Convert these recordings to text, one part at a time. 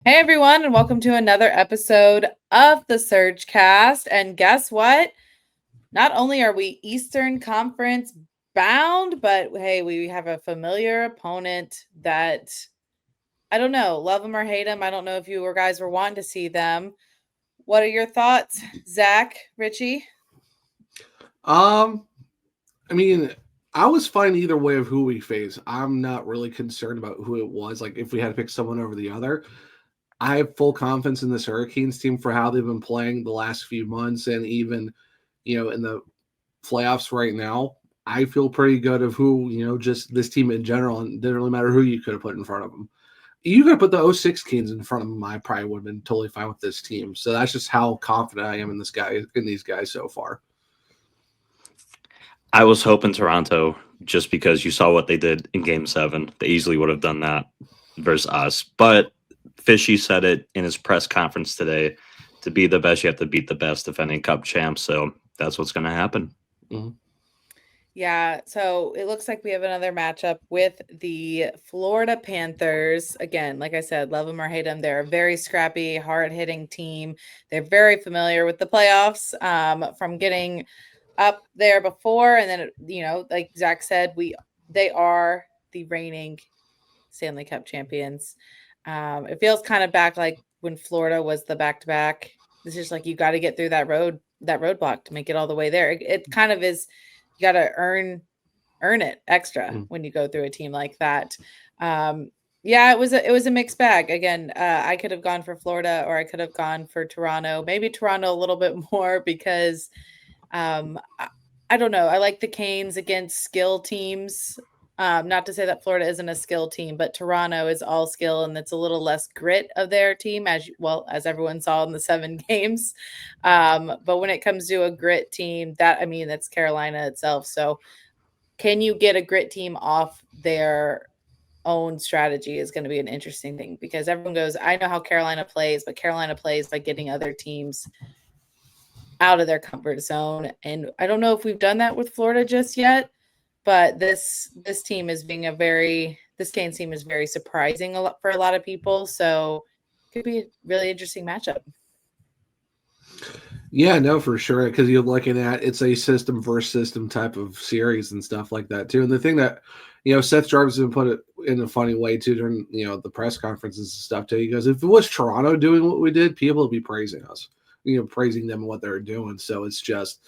Hey everyone, and welcome to another episode of the SurgeCast. And guess what? Not only are we Eastern Conference bound, but hey, we have a familiar opponent that I don't know, love them or hate them. I don't know if you guys were wanting to see them. What are your thoughts, Zach, Richie? Um, I mean, I was fine either way of who we face. I'm not really concerned about who it was. Like if we had to pick someone over the other, I have full confidence in this Hurricanes team for how they've been playing the last few months, and even in the playoffs right now. I feel pretty good of who just this team in general, and it didn't really matter who you could have put in front of them. You could have put the '06 Canes in front of them. I probably would have been totally fine with this team. So that's just how confident I am in these guys so far. I was hoping Toronto just because you saw what they did in game seven. They easily would have done that versus us. But Fishy said it in his press conference today. To be the best, you have to beat the best defending cup champs. So that's what's going to happen. Mm-hmm. Yeah, so it looks like we have another matchup with the Florida Panthers. Again, like I said, love them or hate them. They're a very scrappy, hard-hitting team. They're very familiar with the playoffs from getting up there before. And then, like Zach said, they are the reigning Stanley Cup champions. It feels kind of back like when Florida was the back-to-back. It's just like you got to get through that roadblock to make it all the way there. It kind of is. You got to earn it extra when you go through a team like that. Yeah, it was a mixed bag. Again, I could have gone for Florida or I could have gone for Toronto. Maybe Toronto a little bit more because I don't know. I like the Canes against skill teams. Not to say that Florida isn't a skill team, but Toronto is all skill and it's a little less grit of their team, as everyone saw in the 7 games. But when it comes to a grit team, that's Carolina itself. So can you get a grit team off their own strategy is going to be an interesting thing because everyone goes, I know how Carolina plays, but Carolina plays by getting other teams out of their comfort zone. And I don't know if we've done that with Florida just yet, but this team is being this Canes team is very surprising for a lot of people. So it could be a really interesting matchup. Yeah, no, for sure. Because you're looking at it's a system versus system type of series and stuff like that too. And the thing that Seth Jarvis put it in a funny way too during the press conferences and stuff too. He goes, if it was Toronto doing what we did, people would be praising us, praising them and what they're doing. So it's just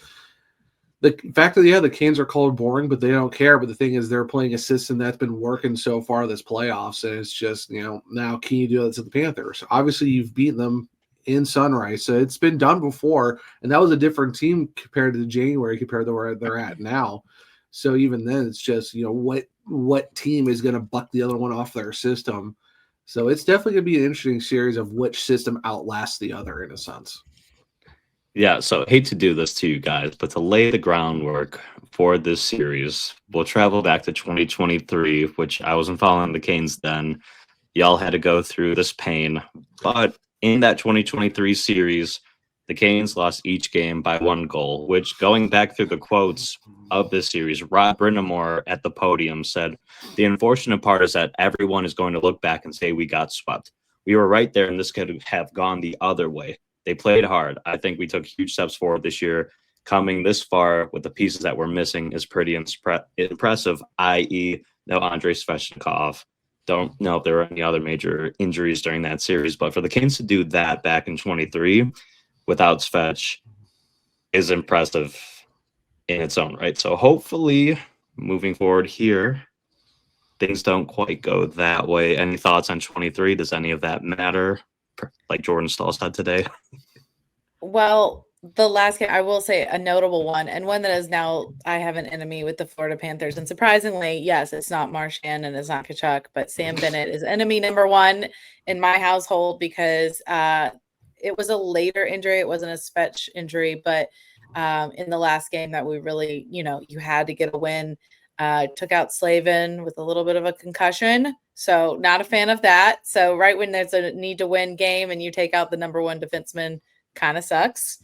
the fact that the Canes are called boring, but they don't care. But the thing is, they're playing a system that's been working so far this playoffs, and it's just now can you do that to the Panthers? Obviously, you've beaten them in Sunrise, so it's been done before, and that was a different team compared to January, compared to where they're at now. So even then, it's just what team is going to buck the other one off their system. So it's definitely going to be an interesting series of which system outlasts the other in a sense. Yeah, so hate to do this to you guys, but to lay the groundwork for this series, we'll travel back to 2023, which I wasn't following the Canes then. Y'all had to go through this pain. But in that 2023 series, the Canes lost each game by 1 goal, which going back through the quotes of this series, Rob Brind'Amour at the podium said, the unfortunate part is that everyone is going to look back and say we got swept. We were right there and this could have gone the other way. They played hard. I think we took huge steps forward this year. Coming this far with the pieces that we're missing is pretty impressive, i.e., no Andrei Svechnikov. Don't know if there were any other major injuries during that series, but for the Canes to do that back in 23 without Svech is impressive in its own right. So hopefully moving forward here, things don't quite go that way. Any thoughts on 23? Does any of that matter? Like Jordan Stahl said today. Well, the last game, I will say a notable one, and one that is now I have an enemy with the Florida Panthers. And surprisingly, yes, it's not Marchand and it's not Kachuk, but Sam Bennett is enemy number one in my household because it was a later injury. It wasn't a Svech injury, but in the last game that we really, you had to get a win. Took out Slavin with a little bit of a concussion. So not a fan of that. So right when there's a need to win game and you take out the number one defenseman, kind of sucks.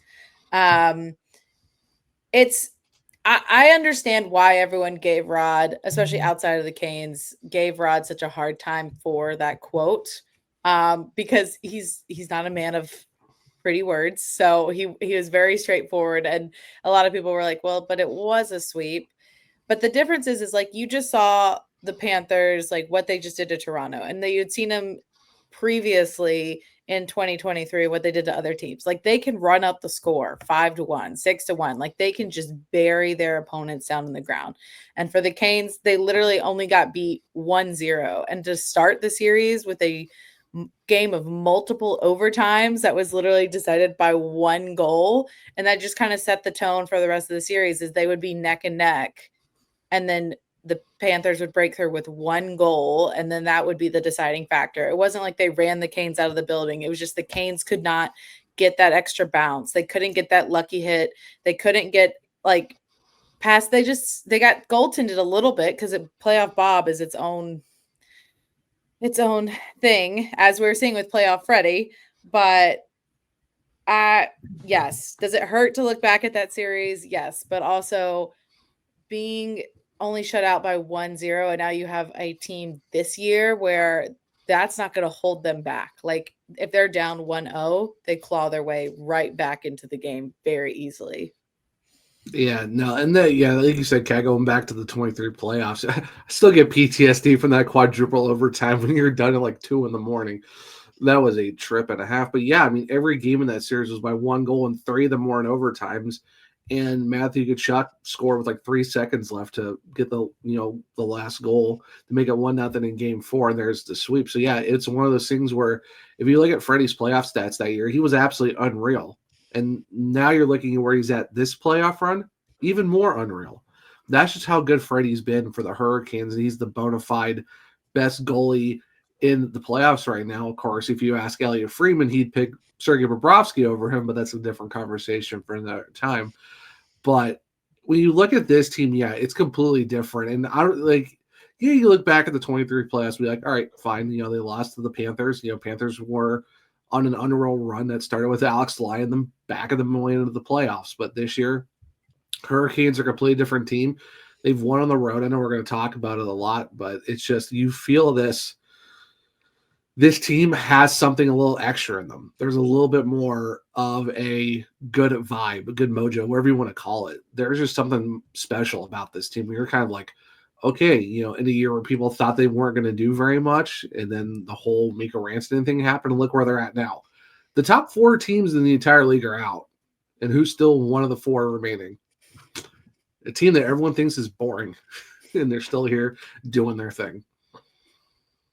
It's I understand why everyone gave Rod, especially outside of the Canes, gave Rod such a hard time for that quote. because he's not a man of pretty words. So he was very straightforward. And a lot of people were like, well, but it was a sweep. But the difference is like you just saw the Panthers, like what they just did to Toronto, and you'd seen them previously in 2023, what they did to other teams. Like they can run up the score 5-1, 6-1. Like they can just bury their opponents down in the ground. And for the Canes, they literally only got beat 1-0. And to start the series with a game of multiple overtimes that was literally decided by one goal, and that just kind of set the tone for the rest of the series, is they would be neck and neck, and then the Panthers would break through with one goal, and then that would be the deciding factor. It wasn't like they ran the Canes out of the building. It was just the Canes could not get that extra bounce. They couldn't get that lucky hit. They couldn't get like past. They got goaltended a little bit because playoff Bob is its own thing, as we were seeing with playoff Freddie. But yes, does it hurt to look back at that series? Yes, but also being only shut out by 1-0, and now you have a team this year where that's not going to hold them back. Like if they're down 1-0, they claw their way right back into the game very easily. Yeah, no, and then like you said, Kat, going back to the 23 playoffs, I still get PTSD from that quadruple overtime when you're done at like 2 a.m. That was a trip and a half. But yeah, I mean, every game in that series was by one goal, and 3 of them were in overtimes. And Matthew Tkachuk scored with like 3 seconds left to get the last goal to make it 1-0 in game 4, and there's the sweep. So yeah, it's one of those things where if you look at Freddie's playoff stats that year, he was absolutely unreal. And now you're looking at where he's at this playoff run, even more unreal. That's just how good Freddie's been for the Hurricanes. He's the bona fide best goalie in the playoffs right now. Of course, if you ask Elliot Freeman, he'd pick Sergei Bobrovsky over him, but that's a different conversation for another time. But when you look at this team, yeah, it's completely different. And I don't like, you look back at the 23 playoffs, be like, all right, fine. They lost to the Panthers. Panthers were on an unreal run that started with Alex Lyon, them back of them way into the playoffs. But this year, Hurricanes are a completely different team. They've won on the road. I know we're going to talk about it a lot, but it's just, you feel this team has something a little extra in them. There's a little bit more of a good vibe, a good mojo, whatever you want to call it. There's just something special about this team. You're kind of like, okay, in a year where people thought they weren't going to do very much, and then the whole Mikko Rantanen thing happened, and look where they're at now. The top 4 teams in the entire league are out, and who's still one of the 4 remaining? A team that everyone thinks is boring, and they're still here doing their thing.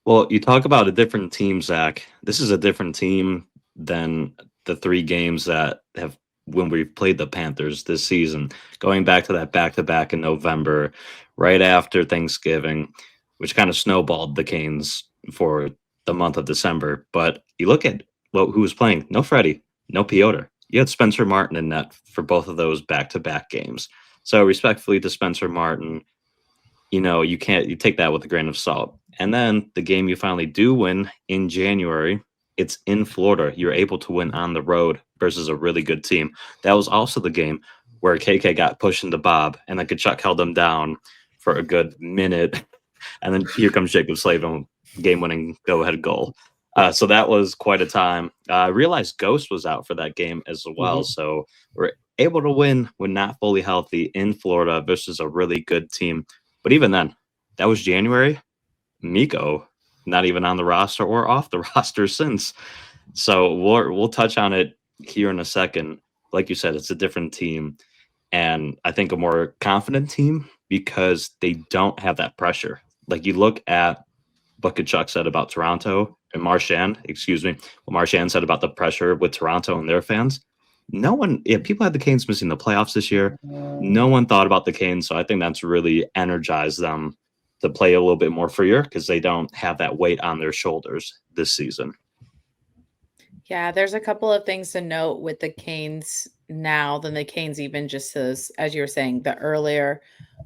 Well, you talk about a different team, Zach. This is a different team than the 3 games that have when we played the Panthers this season, going back to that back-to-back in November, right after Thanksgiving, which kind of snowballed the Canes for the month of December. But you look at who was playing. No Freddie, no Piotr. You had Spencer Martin in net for both of those back-to-back games. So respectfully to Spencer Martin, you take that with a grain of salt. And then the game you finally do win in January, it's in Florida. You're able to win on the road versus a really good team. That was also the game where KK got pushed into Bob, and then Tkachuk held him down for a good minute. And then here comes Jacob Slavin, game-winning go-ahead goal. So that was quite a time. I realized Ghost was out for that game as well. Mm-hmm. So we're able to win when not fully healthy in Florida versus a really good team. But even then, that was January. Mikko, not even on the roster or off the roster since. So we'll touch on it here in a second. Like you said, it's a different team, and I think a more confident team because they don't have that pressure. Like you look at what Tkachuk said about Toronto and Marchand, what Marchand said about the pressure with Toronto and their fans. People had the Canes missing the playoffs this year. No one thought about the Canes, so I think that's really energized them to play a little bit more freer because they don't have that weight on their shoulders this season. Yeah, there's a couple of things to note with the Canes now than the Canes even just as you were saying, the earlier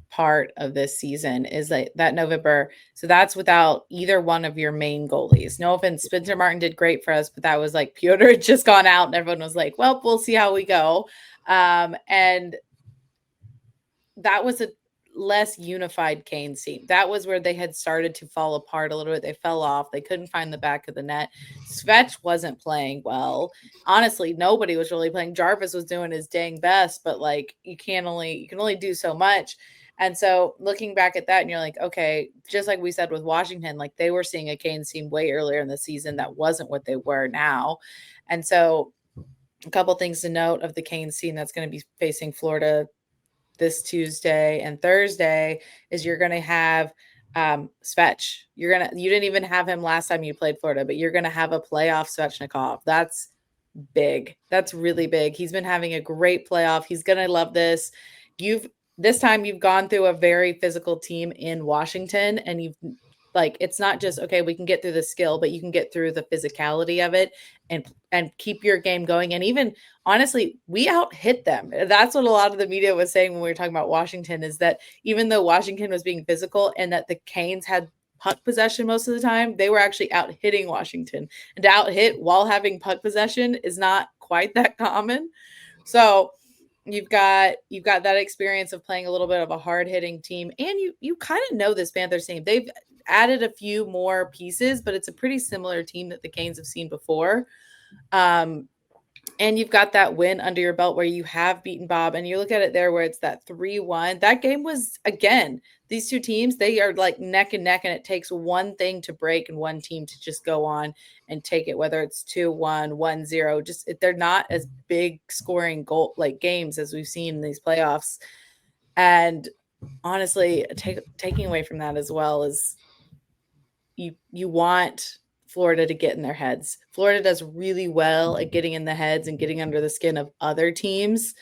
part of this season is that November. So that's without either one of your main goalies. No offense, Spencer Martin did great for us, but that was like Piotr had just gone out and everyone was like, well, we'll see how we go. And that was a less unified Canes team. That was where they had started to fall apart a little bit. They fell off. They couldn't find the back of the net. Svetch wasn't playing well. Honestly, nobody was really playing. Jarvis was doing his dang best, but like you can only do so much. And so looking back at that, and you're like, okay, just like we said with Washington, like they were seeing a Canes team way earlier in the season that wasn't what they were now. And so a couple things to note of the Canes team that's going to be facing Florida this Tuesday and Thursday is you're going to have Svetch. You didn't even have him last time you played Florida, but you're going to have a playoff Svechnikov. That's big. That's really big. He's been having a great playoff. He's going to love this. This time you've gone through a very physical team in Washington, and you've like, it's not just, okay, we can get through the skill, but you can get through the physicality of it and keep your game going. And even honestly, we out hit them. That's what a lot of the media was saying when we were talking about Washington, is that even though Washington was being physical and that the Canes had puck possession most of the time, they were actually out hitting Washington. And to out hit while having puck possession is not quite that common. So you've got that experience of playing a little bit of a hard-hitting team, and you kind of know this Panthers team. They've added a few more pieces, but it's a pretty similar team that the Canes have seen before. And you've got that win under your belt where you have beaten Bob, and you look at it there where it's that 3-1. That game was, again, these two teams, they are like neck and neck, and it takes one thing to break and one team to just go on and take it, whether it's 2-1, 1-0. Just they're not as big scoring goal like games as we've seen in these playoffs. And honestly, taking away from that as well is you want Florida to get in their heads. Florida does really well at getting in the heads and getting under the skin of other teams.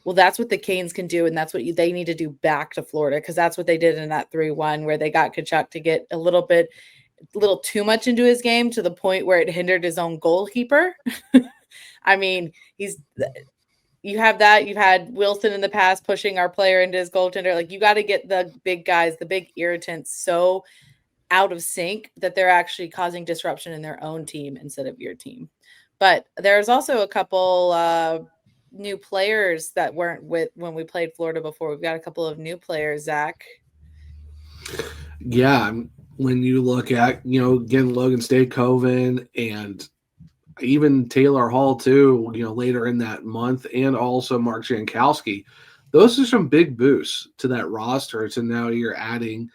Well, that's what the Canes can do, and that's what they need to do back to Florida, because that's what they did in that 3-1 where they got Tkachuk to get a little too much into his game to the point where it hindered his own goalkeeper. I mean, you have that. You've had Wilson in the past pushing our player into his goaltender. Like, you got to get the big guys, the big irritants, so out of sync that they're actually causing disruption in their own team instead of your team. But there's also a couple new players that weren't with when we played Florida before. We've got a couple of new players, Zach. Yeah, when you look at, again, Logan Stakoven and even Taylor Hall too, later in that month, and also Mark Jankowski, those are some big boosts to that roster. So now you're adding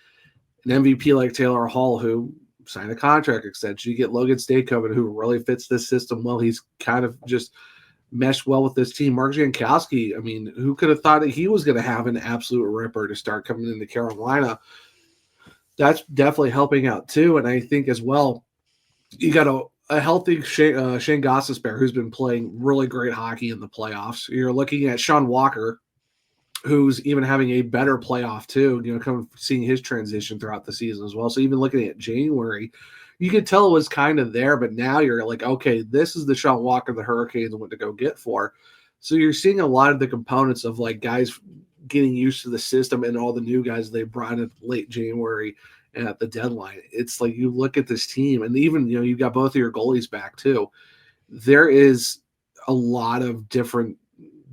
an MVP like Taylor Hall, who signed a contract extension. You get Logan Stakoven, who really fits this system well. He's kind of just meshed well with this team. Mark Jankowski, I mean, who could have thought that he was going to have an absolute ripper to start coming into Carolina? That's definitely helping out too. And I think as well, you got a healthy Shane Gostisbehere, who's been playing really great hockey in the playoffs. You're looking at Sean Walker, who's even having a better playoff too, seeing his transition throughout the season as well. So even looking at January, you could tell it was kind of there, but now you're like, okay, this is the Sean Walker the Hurricanes went to go get for. So you're seeing a lot of the components of like guys getting used to the system and all the new guys they brought in late January at the deadline. It's like you look at this team, and even, you've got both of your goalies back too. There is a lot of different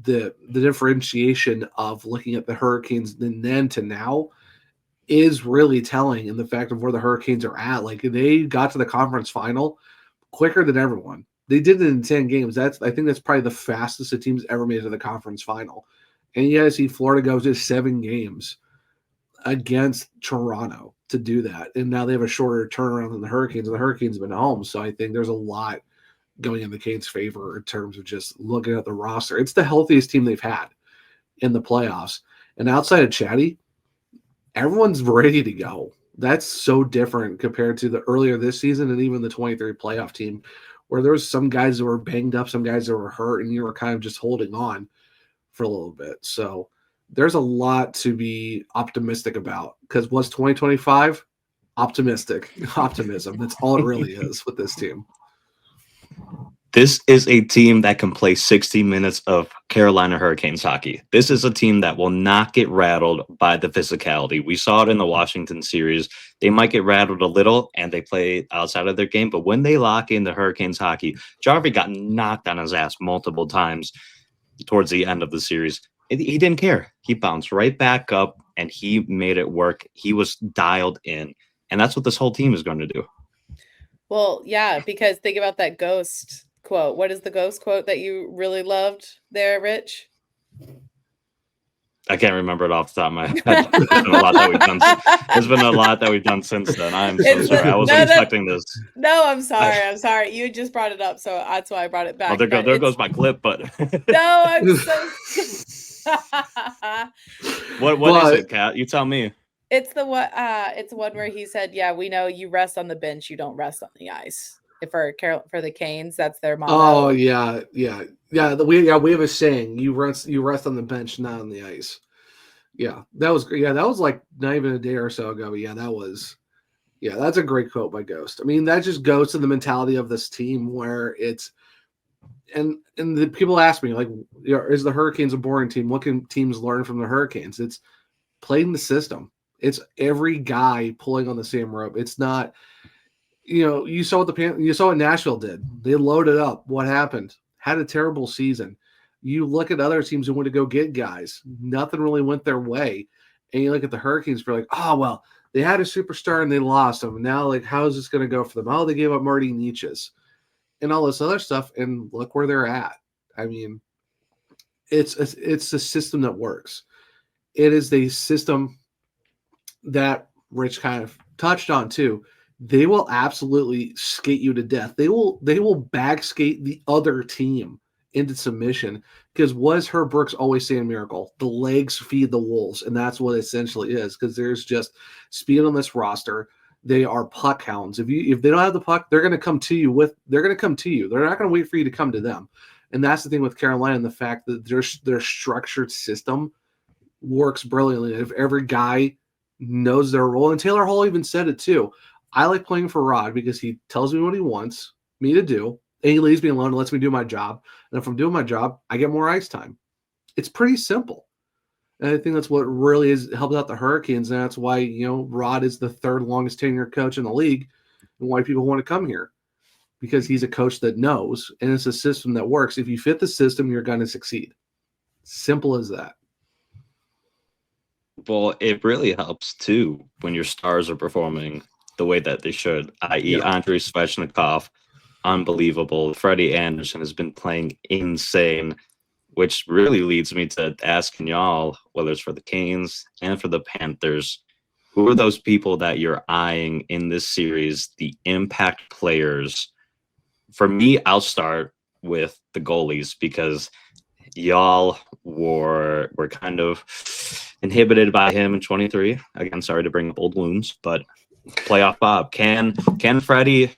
the differentiation of looking at the Hurricanes and then to now is really telling in the fact of where the Hurricanes are at. Like, they got to the conference final quicker than everyone. They did it in 10 games. I think that's probably the fastest a team's ever made to the conference final. And you guys see Florida goes to 7 games against Toronto to do that. And now they have a shorter turnaround than the Hurricanes, and the Hurricanes have been home. So I think there's a lot going in the Canes' favor in terms of just looking at the roster. It's the healthiest team they've had in the playoffs. And outside of Chatty, everyone's ready to go. That's so different compared to the earlier this season and even the 23 playoff team, where there was some guys that were banged up, some guys that were hurt, and you were kind of just holding on for a little bit. So there's a lot to be optimistic about, because what's 2025? Optimistic. Optimism. That's all it really is with this team. This is a team that can play 60 minutes of Carolina Hurricanes hockey. This is a team that will not get rattled by the physicality. We saw it in the Washington series. They might get rattled a little and they play outside of their game, but when they lock in the Hurricanes hockey, Jarvie got knocked on his ass multiple times towards the end of the series. He didn't care. He bounced right back up and he made it work. He was dialed in. And that's what this whole team is going to do. Well, yeah, because think about that ghost quote. What is the ghost quote that you really loved there, Rich? I can't remember it off the top of my head. There's been a lot that we've done. There's been a lot that we've done since then. I'm so sorry. I wasn't expecting this. No, I'm sorry. I'm sorry. You just brought it up, so that's why I brought it back. Oh, there goes my clip, but no, I'm so. What is it, Kat? You tell me. It's the what? It's one where he said, "Yeah, we know you rest on the bench, you don't rest on the ice." For the Canes, that's their motto. Oh yeah. We have a saying: you rest on the bench, not on the ice. Yeah, that was great. Yeah, that was like not even a day or so ago. But that's a great quote by Ghost. I mean, that just goes to the mentality of this team where it's and the people ask me like, is the Hurricanes a boring team? What can teams learn from the Hurricanes? It's playing the system. It's every guy pulling on the same rope. It's not. You saw what Nashville did. They loaded up. What happened? Had a terrible season. You look at other teams who want to go get guys. Nothing really went their way. And you look at the Hurricanes, you're like, oh, well, they had a superstar and they lost him. Now, like, how is this going to go for them? Oh, they gave up Marty Nietzsche's and all this other stuff. And look where they're at. I mean, it's a system that works. It is the system that Rich kind of touched on too. They will absolutely skate you to death. They will back skate the other team into submission because what does Herb Brooks always say in Miracle? The legs feed the wolves, and that's what it essentially is because there's just speed on this roster. They are puck hounds. If they don't have the puck, they're going to come to you. They're not going to wait for you to come to them. And that's the thing with Carolina and the fact that their structured system works brilliantly. If every guy knows their role, and Taylor Hall even said it too. I like playing for Rod because he tells me what he wants me to do, and he leaves me alone and lets me do my job. And if I'm doing my job, I get more ice time. It's pretty simple. And I think that's what really helped out the Hurricanes, and that's why Rod is the third longest tenured coach in the league, and why people want to come here because he's a coach that knows, and it's a system that works. If you fit the system, you're going to succeed. Simple as that. Well, it really helps too when your stars are performing the way that they should, i.e. Andrei Svechnikov, unbelievable. Freddie Anderson has been playing insane, which really leads me to asking y'all, whether it's for the Canes and for the Panthers, who are those people that you're eyeing in this series, the impact players? For me, I'll start with the goalies because y'all were kind of inhibited by him in 23. Again, sorry to bring up old wounds, but playoff Bob. Can Freddie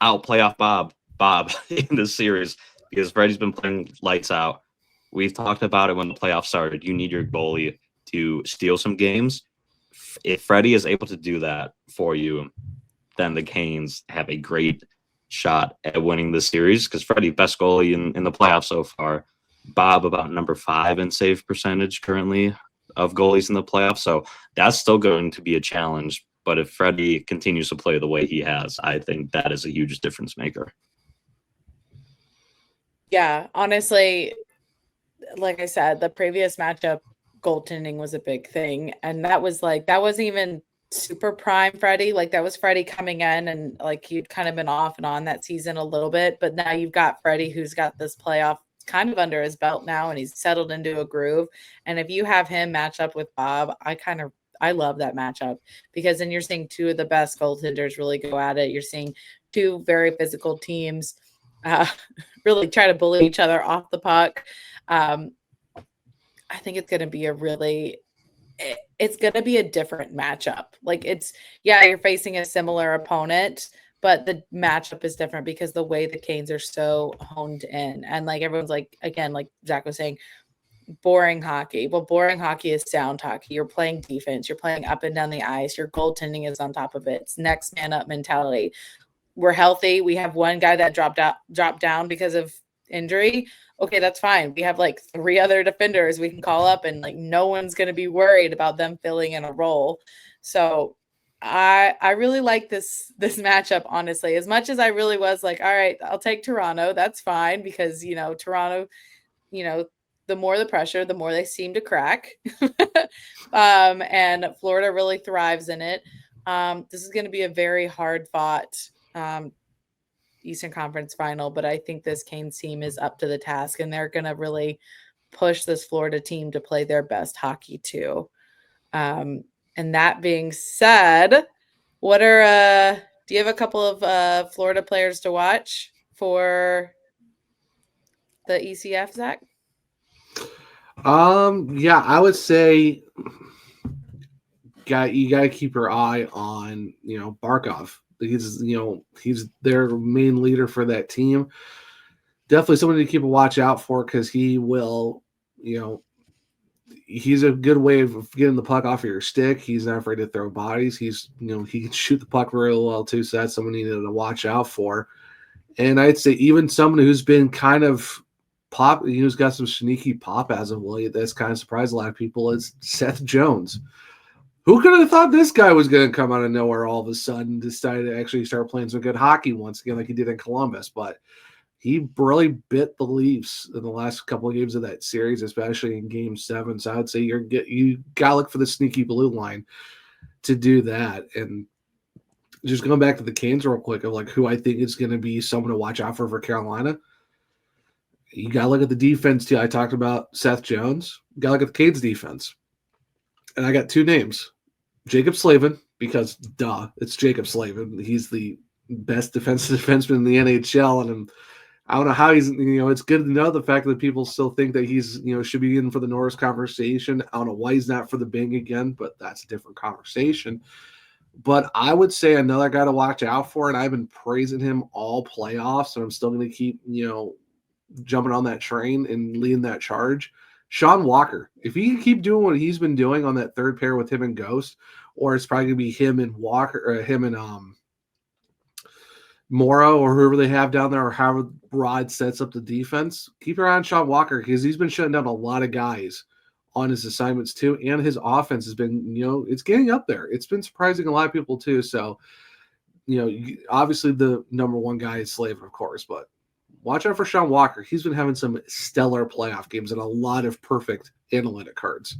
out playoff Bob in this series? Because Freddie's been playing lights out. We've talked about it when the playoffs started. You need your goalie to steal some games. If Freddie is able to do that for you, then the Canes have a great shot at winning the series because Freddie, best goalie in the playoffs so far. Bob about number 5 in save percentage currently of goalies in the playoffs. So that's still going to be a challenge. But if Freddie continues to play the way he has, I think that is a huge difference maker. Yeah, honestly, like I said, the previous matchup, goaltending was a big thing. And that wasn't even super prime Freddie. Like that was Freddie coming in and like he'd kind of been off and on that season a little bit. But now you've got Freddie who's got this playoff kind of under his belt now and he's settled into a groove. And if you have him match up with Bob, I love that matchup because then you're seeing two of the best goaltenders really go at it. You're seeing two very physical teams really try to bully each other off the puck. I think it's going to be a different matchup. Like you're facing a similar opponent, but the matchup is different because the way the Canes are so honed in and like everyone's like, again, like Zach was saying, boring hockey. Well, boring hockey is sound hockey. You're playing defense. You're playing up and down the ice. Your goaltending is on top of it. It's next man up mentality. We're healthy. We have one guy that dropped down because of injury. Okay, that's fine. We have like 3 other defenders we can call up and like no one's going to be worried about them filling in a role. So I really like this matchup, honestly, as much as I really was like, all right, I'll take Toronto. That's fine because, Toronto, the more the pressure, the more they seem to crack. And Florida really thrives in it. This is going to be a very hard fought Eastern Conference final, but I think this Canes team is up to the task, and they're going to really push this Florida team to play their best hockey too. And that being said, what are do you have a couple of Florida players to watch for the ECF, Zach? Yeah, I would say you got to keep your eye on, Barkov. He's their main leader for that team. Definitely someone to keep a watch out for, because he will, he's a good way of getting the puck off of your stick. He's not afraid to throw bodies. He can shoot the puck very well too. So that's someone you need to watch out for. And I'd say even someone who's been kind of who's got some sneaky pop as of late, that's kind of surprised a lot of people, is Seth Jones. Who could have thought this guy was going to come out of nowhere all of a sudden, decide to actually start playing some good hockey once again, like he did in Columbus? But he really bit the Leafs in the last couple of games of that series, especially in Game 7. So I would say you got to look for the sneaky blue line to do that. And just going back to the Canes real quick, of like who I think is going to be someone to watch out for Carolina. You got to look at the defense too. I talked about Seth Jones. You got to look at the Canes defense. And I got two names. Jacob Slavin, because it's Jacob Slavin. He's the best defensive defenseman in the NHL. And I don't know how he's, it's good to know the fact that people still think that he's, should be in for the Norris conversation. I don't know why he's not for the Bing again, but that's a different conversation. But I would say another guy to watch out for, and I've been praising him all playoffs, and I'm still going to keep, jumping on that train and leading that charge. Sean Walker, if he can keep doing what he's been doing on that third pair with him and Ghost, or it's probably going to be him and Walker, or him and Morrow, or whoever they have down there, or how Rod sets up the defense, keep your eye on Sean Walker, because he's been shutting down a lot of guys on his assignments too, and his offense has been, it's getting up there. It's been surprising a lot of people too. So, obviously the number one guy is Slavin, of course, but watch out for Sean Walker. He's been having some stellar playoff games and a lot of perfect analytic cards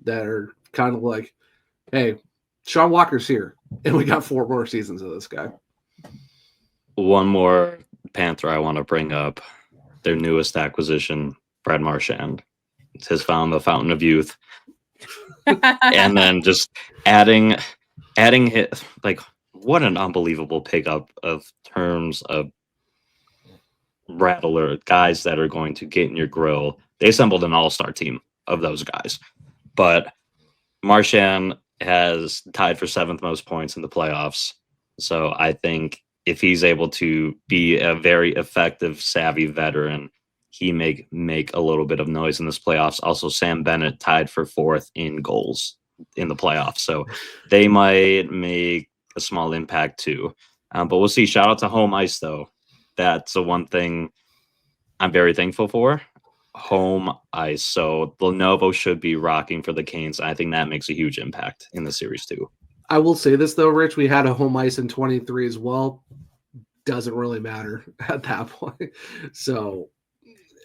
that are kind of like, hey, Sean Walker's here, and we got 4 more seasons of this guy. One more Panther I want to bring up, their newest acquisition, Brad Marchand. Has found the fountain of youth. And then just adding his, like, what an unbelievable pickup of terms of rattler guys that are going to get in your grill. They assembled an all-star team of those guys. But Marchand has tied for 7th most points in the playoffs. So I think if he's able to be a very effective, savvy veteran, he make a little bit of noise in this playoffs. Also, Sam Bennett tied for 4th in goals in the playoffs. So they might make a small impact too. But we'll see. Shout out to home ice, though. That's the one thing I'm very thankful for. Home ice. So Lenovo should be rocking for the Canes. I think that makes a huge impact in the series too. I will say this, though, Rich. We had a home ice in 23 as well. Doesn't really matter at that point. So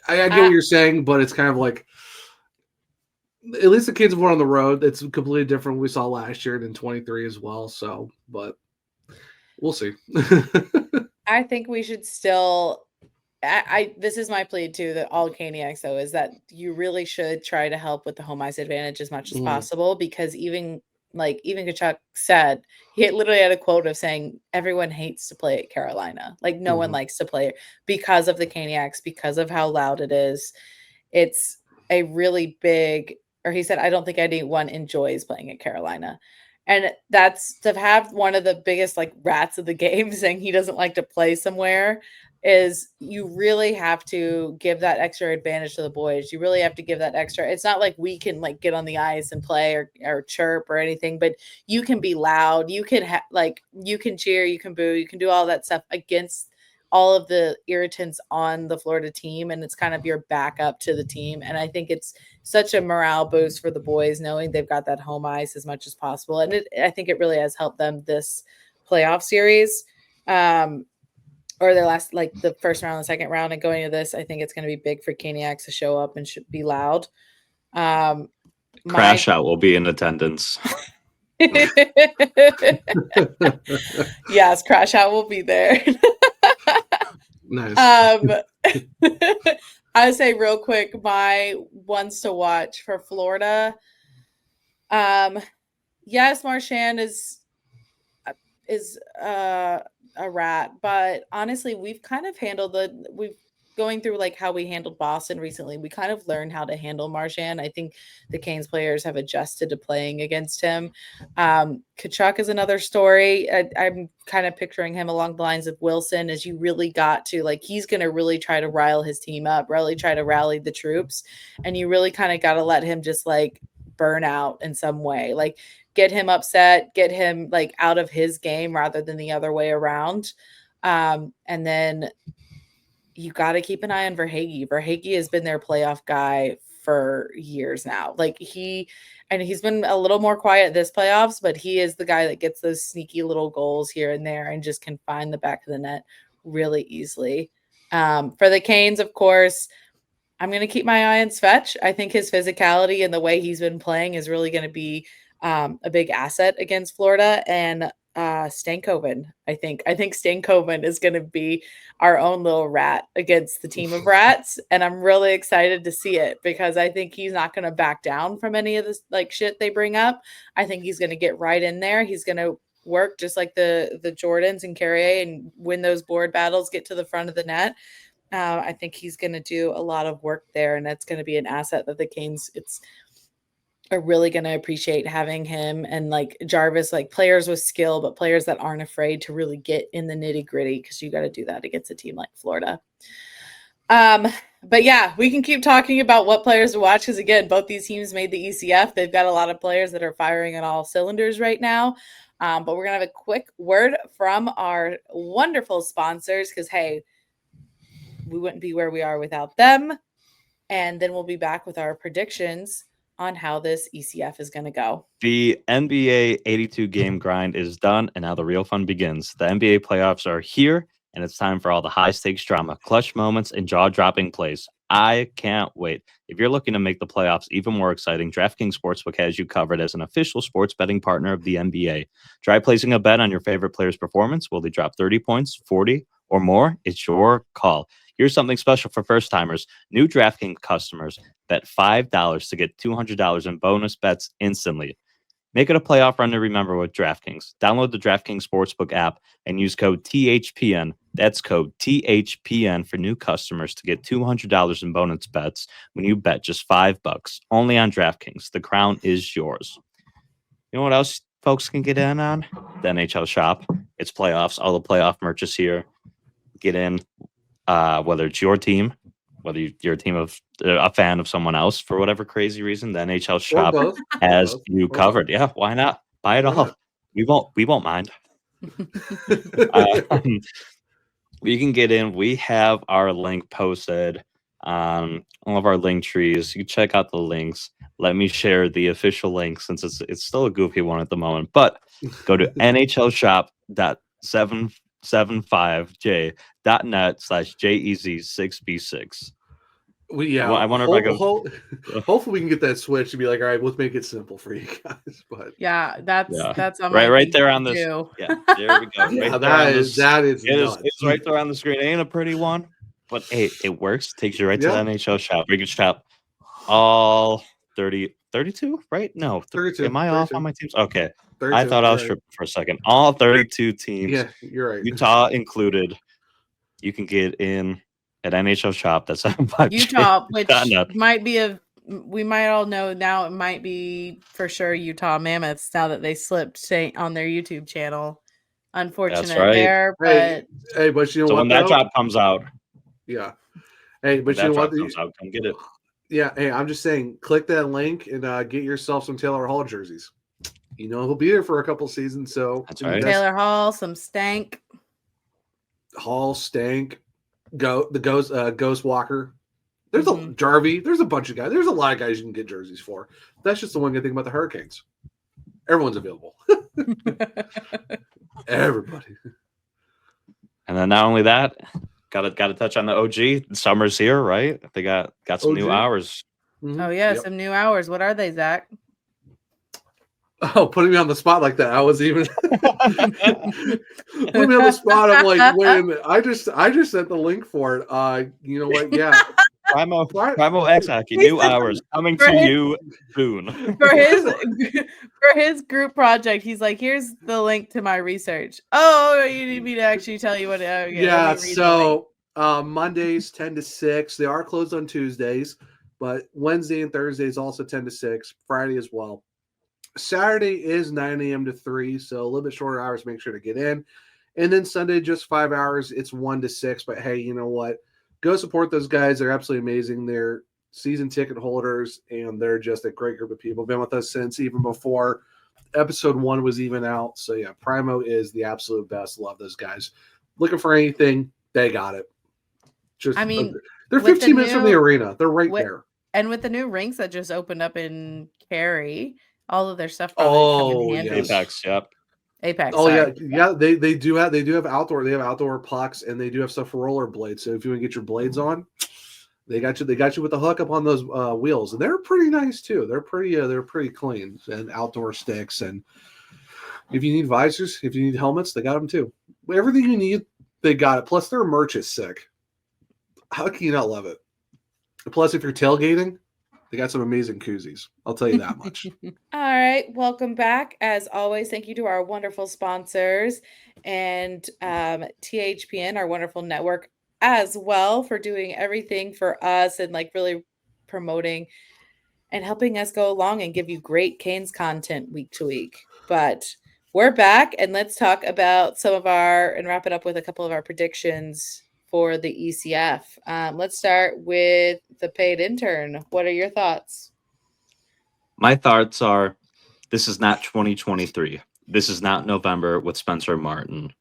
I get what you're saying, but it's kind of like, at least the kids were on the road. It's completely different. We saw last year and in 23 as well. So, but we'll see. I think we should still. This is my plea too, that all Caniacs though, is that you really should try to help with the home ice advantage as much as possible, because even Kachuk said, he literally had a quote of saying everyone hates to play at Carolina. Like no one likes to play it because of the Caniacs, because of how loud it is. It's a really big, or he said, I don't think anyone enjoys playing at Carolina. And that's to have one of the biggest like rats of the game saying he doesn't like to play somewhere, is you really have to give that extra advantage to the boys. You really have to give that extra. It's not like we can like get on the ice and play or chirp or anything, but you can be loud. You can you can cheer, you can boo, you can do all that stuff against all of the irritants on the Florida team. And it's kind of your backup to the team. And I think it's such a morale boost for the boys, knowing they've got that home ice as much as possible. And I think it really has helped them this playoff series. or their last, like the first round, the second round, and going to this, I think it's going to be big for Caniacs to show up and should be loud. Crash Out will be in attendance. Yes, Crash Out will be there. Nice. I say real quick, my ones to watch for Florida. Yes, Marchand is a rat, but honestly, we've kind of handled we've going through like how we handled Boston recently. We kind of learned how to handle Marchand. I think the Canes players have adjusted to playing against him. Kachuk is another story. I'm kind of picturing him along the lines of Wilson, as you really got to like, he's going to really try to rile his team up, really try to rally the troops. And you really kind of got to let him just like burn out in some way, like get him upset, get him like out of his game rather than the other way around. And then you got to keep an eye on Verhaeghe. Verhaeghe has been their playoff guy for years now. Like he's been a little more quiet this playoffs, but he is the guy that gets those sneaky little goals here and there and just can find the back of the net really easily. For the Canes, of course, I'm going to keep my eye on Svetch. I think his physicality and the way he's been playing is really going to be a big asset against Florida. And Stankoven. I think Stankoven is going to be our own little rat against the team of rats, and I'm really excited to see it because I think he's not going to back down from any of this like shit they bring up. I think he's going to get right in there. He's going to work just like the Jordans and Carrier and win those board battles, get to the front of the net. I think he's going to do a lot of work there, and that's going to be an asset that the Canes are really going to appreciate having him and like Jarvis, like players with skill, but players that aren't afraid to really get in the nitty gritty, because you got to do that against a team like Florida. But yeah, we can keep talking about what players to watch because again, both these teams made the ECF. They've got a lot of players that are firing on all cylinders right now. But we're going to have a quick word from our wonderful sponsors because, hey, we wouldn't be where we are without them. And then we'll be back with our predictions on how this ECF is going to go. The NBA 82 game grind is done, and now the real fun begins. The NBA playoffs are here, and it's time for all the high-stakes drama, clutch moments, and jaw-dropping plays. I can't wait. If you're looking to make the playoffs even more exciting, DraftKings Sportsbook has you covered as an official sports betting partner of the NBA. Try placing a bet on your favorite player's performance. Will they drop 30 points, 40, or more? It's your call. Here's something special for first-timers. New DraftKings customers bet $5 to get $200 in bonus bets instantly. Make it a playoff run to remember with DraftKings. Download the DraftKings Sportsbook app and use code THPN. That's code THPN for new customers to get $200 in bonus bets when you bet just $5. Only on DraftKings. The crown is yours. You know what else folks can get in on? The NHL Shop. It's playoffs. All the playoff merch is here. Get in. Whether it's your team, whether you're a team of a fan of someone else for whatever crazy reason, the NHL Shop has you covered. Yeah, why not? Buy it all. We won't mind. We can get in. We have our link posted on all of our link trees. You check out the links. Let me share the official link since it's still a goofy one at the moment. But go to nhlshop.75j.net/JEZ6B6. I wonder if I go. Hopefully, we can get that switch to be like, all right, let's make it simple for you guys. But yeah, that's on right there on this. Yeah, there we go. Yeah, that is it's right there on the screen. It ain't a pretty one, but hey, it works. Takes you right to the NHL Shop. We can shop all 32, right? No, 32. Am I 32. off on my teams? Okay, 32, I thought I was tripping for a second. All 32 teams. Yeah, you're right. Utah included. You can get in at NHL Shop. That's Utah, which might be we might all know now. It might be for sure Utah Mammoths now that they slipped on their YouTube channel. Unfortunate That's right. there, but hey, but you know so what? When that drop comes out, yeah. Hey, but you know what? Comes out, come get it. Yeah. Hey, I'm just saying, click that link and get yourself some Taylor Hall jerseys. You know he'll be there for a couple seasons, so that's right. Taylor Hall, some Stank. Hall, Stank, Ghost Walker. There's a Jarvie. There's a bunch of guys. There's a lot of guys you can get jerseys for. That's just the one good thing about the Hurricanes. Everyone's available. Everybody. And then not only that, got to touch on the OG. Summer's here, right? They got some new OG? hours. Mhm. Oh yeah, Yep. some new hours. What are they, Zach? Oh, putting me on the spot like that. I was even put me on the spot. I'm like, wait a minute. I just sent the link for it. You know what? Yeah. Primo X Hockey, He new said hours coming for to his- you soon. For his group project, he's like, here's the link to my research. Oh, you need me to actually tell you what okay, Yeah, let me read the link. so Mondays 10 to 6. They are closed on Tuesdays, but Wednesday and Thursday is also 10 to 6. Friday as well. Saturday is 9 a.m. to 3, so a little bit shorter hours. Make sure to get in. And then Sunday, just 5 hours. It's 1 to 6. But hey, you know what? Go support those guys. They're absolutely amazing. They're season ticket holders, and they're just a great group of people. Been with us since even before episode 1 was even out. So yeah, Primo is the absolute best. Love those guys. Looking for anything, they got it. Just I mean, they're with 15 minutes from the arena. They're right with- there. And with the new rinks that just opened up in Cary, all of their stuff probably come in handy. yes. Apex, yep. Apex. Oh sorry. yeah. They do have outdoor. They have outdoor pucks, and they do have stuff for rollerblades. So if you want to get your blades on, they got you. They got you with the hook up on those wheels, and they're pretty nice too. They're pretty clean and outdoor sticks. And if you need visors, if you need helmets, they got them too. Everything you need, they got it. Plus, their merch is sick. How can you not love it? Plus, if you're tailgating, they got some amazing koozies. I'll tell you that much. All right, welcome back. As always, thank you to our wonderful sponsors and THPN, our wonderful network, as well, for doing everything for us and like really promoting and helping us go along and give you great Canes content week to week. But we're back, and let's talk about some of our and wrap it up with a couple of our predictions for the ECF. Let's start with the paid intern. What are your thoughts? My thoughts are this is not 2023. This is not November with Spencer Martin.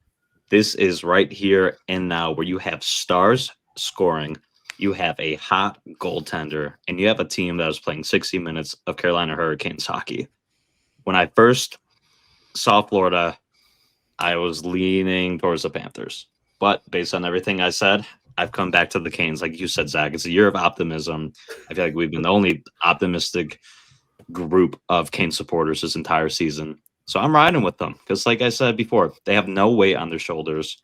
This is right here and now where you have stars scoring, you have a hot goaltender, and you have a team that is playing 60 minutes of Carolina Hurricanes hockey. When I first saw Florida, I was leaning towards the Panthers. But based on everything I said, I've come back to the Canes. Like you said, Zach, it's a year of optimism. I feel like we've been the only optimistic group of Canes supporters this entire season. So I'm riding with them because, like I said before, they have no weight on their shoulders.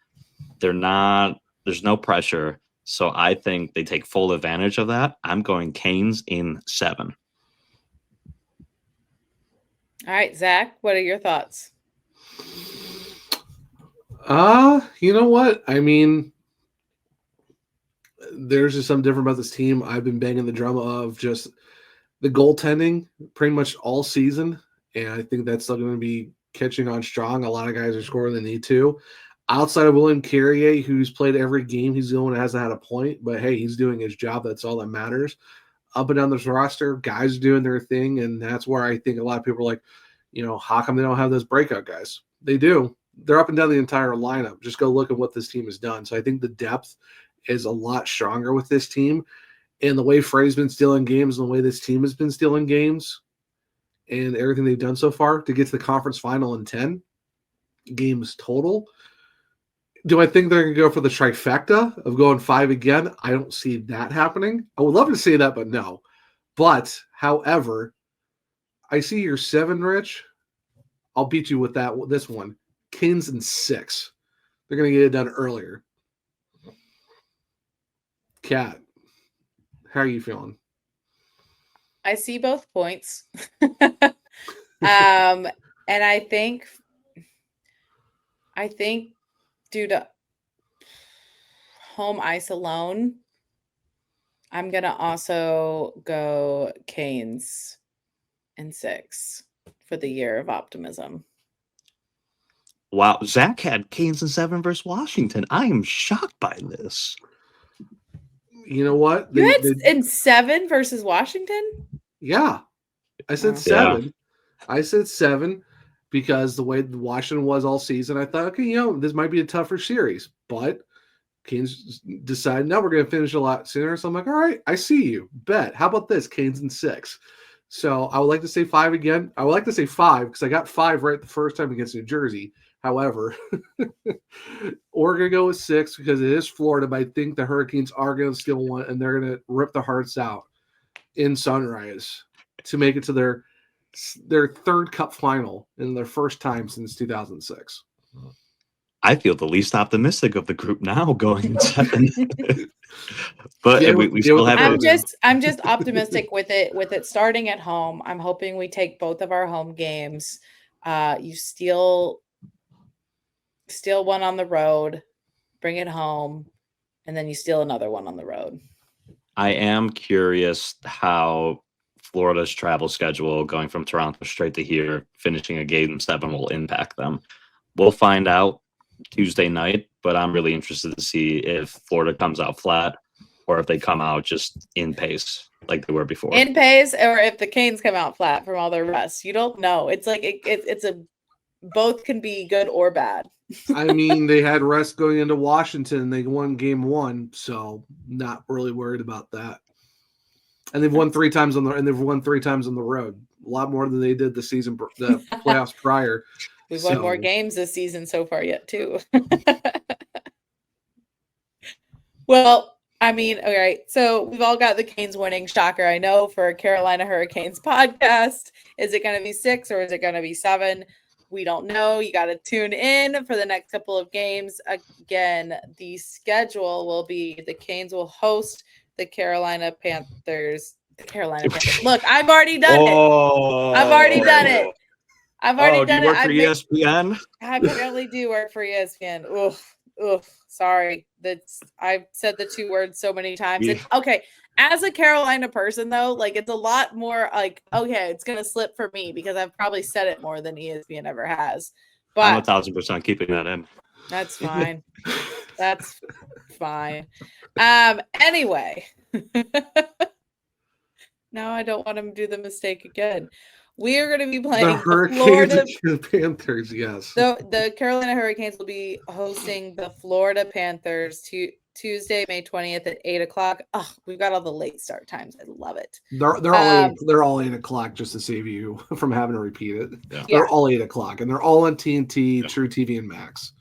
There's no pressure. So I think they take full advantage of that. I'm going Canes in 7. All right, Zach, what are your thoughts? You know what? I mean, there's just something different about this team. I've been banging the drum of just the goaltending pretty much all season, and I think that's still going to be catching on strong. A lot of guys are scoring they need to. Outside of William Carrier, who's played every game, he's the one who hasn't had a point, but hey, he's doing his job. That's all that matters. Up and down this roster, guys are doing their thing, and that's where I think a lot of people are like, how come they don't have those breakout guys? They do. They're up and down the entire lineup. Just go look at what this team has done. So I think the depth is a lot stronger with this team. And the way Frey's been stealing games and the way this team has been stealing games and everything they've done so far to get to the conference final in 10 games total. Do I think they're going to go for the trifecta of going 5 again? I don't see that happening. I would love to see that, but no. But, however, I see your 7, Rich. I'll beat you with this one. Canes in 6. They're going to get it done earlier. Kat, how are you feeling? I see both points. And I think due to home ice alone, I'm going to also go Canes in 6 for the year of optimism. Wow, Zach had Canes in 7 versus Washington. I am shocked by this. You know what? You had in 7 versus Washington? Yeah. I said 7. Yeah. I said 7 because the way Washington was all season, I thought, okay, this might be a tougher series. But Canes decided, no, we're going to finish a lot sooner. So I'm like, all right, I see you. Bet. How about this? Canes in 6. So I would like to say 5 again. I would like to say 5 because I got 5 right the first time against New Jersey. However, we're going to go with 6 because it is Florida, but I think the Hurricanes are going to steal one, and they're going to rip the hearts out in Sunrise to make it to their third Cup final in their first time since 2006. I feel the least optimistic of the group now going in 7. But we still have. I'm just optimistic with it starting at home. I'm hoping we take both of our home games. You steal one on the road, bring it home, and then you steal another one on the road. I am curious how Florida's travel schedule going from Toronto straight to here, finishing a game 7 will impact them. We'll find out Tuesday night, but I'm really interested to see if Florida comes out flat or if they come out just in pace like they were before. In pace, or if the Canes come out flat from all their rest. You don't know. It's like it's both can be good or bad. I mean, they had rest going into Washington. They won game 1, so not really worried about that. And they've won 3 times on the road. A lot more than they did the playoffs prior. We've won more games this season so far yet, too. Well, I mean, all right. So we've all got the Canes winning. Shocker, I know, for a Carolina Hurricanes podcast. Is it going to be 6 or is it going to be 7? We don't know. You got to tune in for the next couple of games. Again, the schedule will be the Canes will host the Carolina Panthers. Look, I've already done it. I've already done it. Do you work for ESPN? I apparently do work for ESPN. Oof. Sorry. I've said the 2 words so many times. And, okay, as a Carolina person, though, like it's a lot more like, okay, it's going to slip for me because I've probably said it more than ESPN ever has. But I'm 1,000% keeping that in. That's fine. That's fine. Anyway. Now I don't want him to do the mistake again. We are going to be playing the Hurricanes and Panthers, yes. The Carolina Hurricanes will be hosting the Florida Panthers Tuesday, May 20th at 8 o'clock. Oh, we've got all the late start times. I love it. They're all 8 o'clock just to save you from having to repeat it. Yeah. They're all 8 o'clock, and they're all on TNT, True TV, and Max.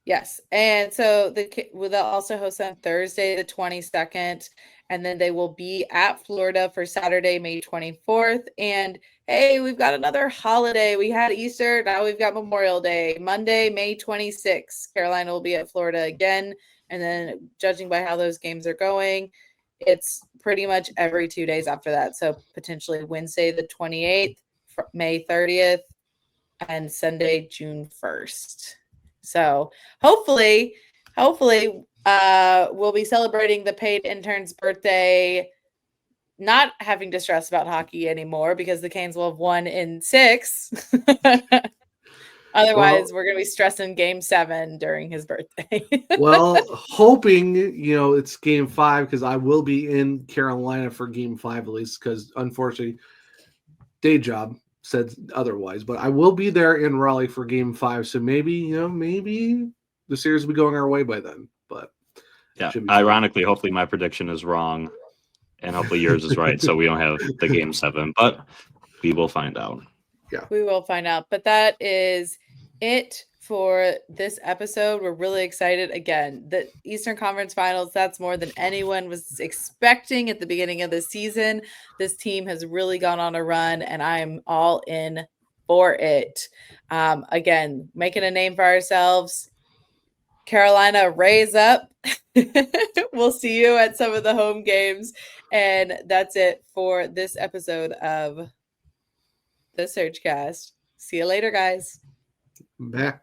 Yes, and so they'll also host on Thursday the 22nd, and then they will be at Florida for Saturday, May 24th. And hey, we've got another holiday. We had Easter, now we've got Memorial Day. Monday, May 26th, Carolina will be at Florida again. And then judging by how those games are going, it's pretty much every 2 days after that. So potentially Wednesday the 28th, May 30th, and Sunday, June 1st. So hopefully we'll be celebrating the paid intern's birthday, not having to stress about hockey anymore because the Canes will have won in 6. Otherwise, we're going to be stressing game 7 during his birthday. Well, hoping, it's game 5 because I will be in Carolina for game 5 at least because unfortunately, day job said otherwise, but I will be there in Raleigh for game 5. So maybe the series will be going our way by then, but yeah, ironically, hopefully my prediction is wrong and hopefully yours is right. So we don't have the game 7, but we will find out. Yeah, we will find out, but that is it for this episode. We're really excited. Again, the Eastern Conference Finals, that's more than anyone was expecting at the beginning of the season. This team has really gone on a run, and I'm all in for it. Again, making a name for ourselves. Carolina, raise up. We'll see you at some of the home games. And that's it for this episode of the SurgeCast. See you later, guys. Back.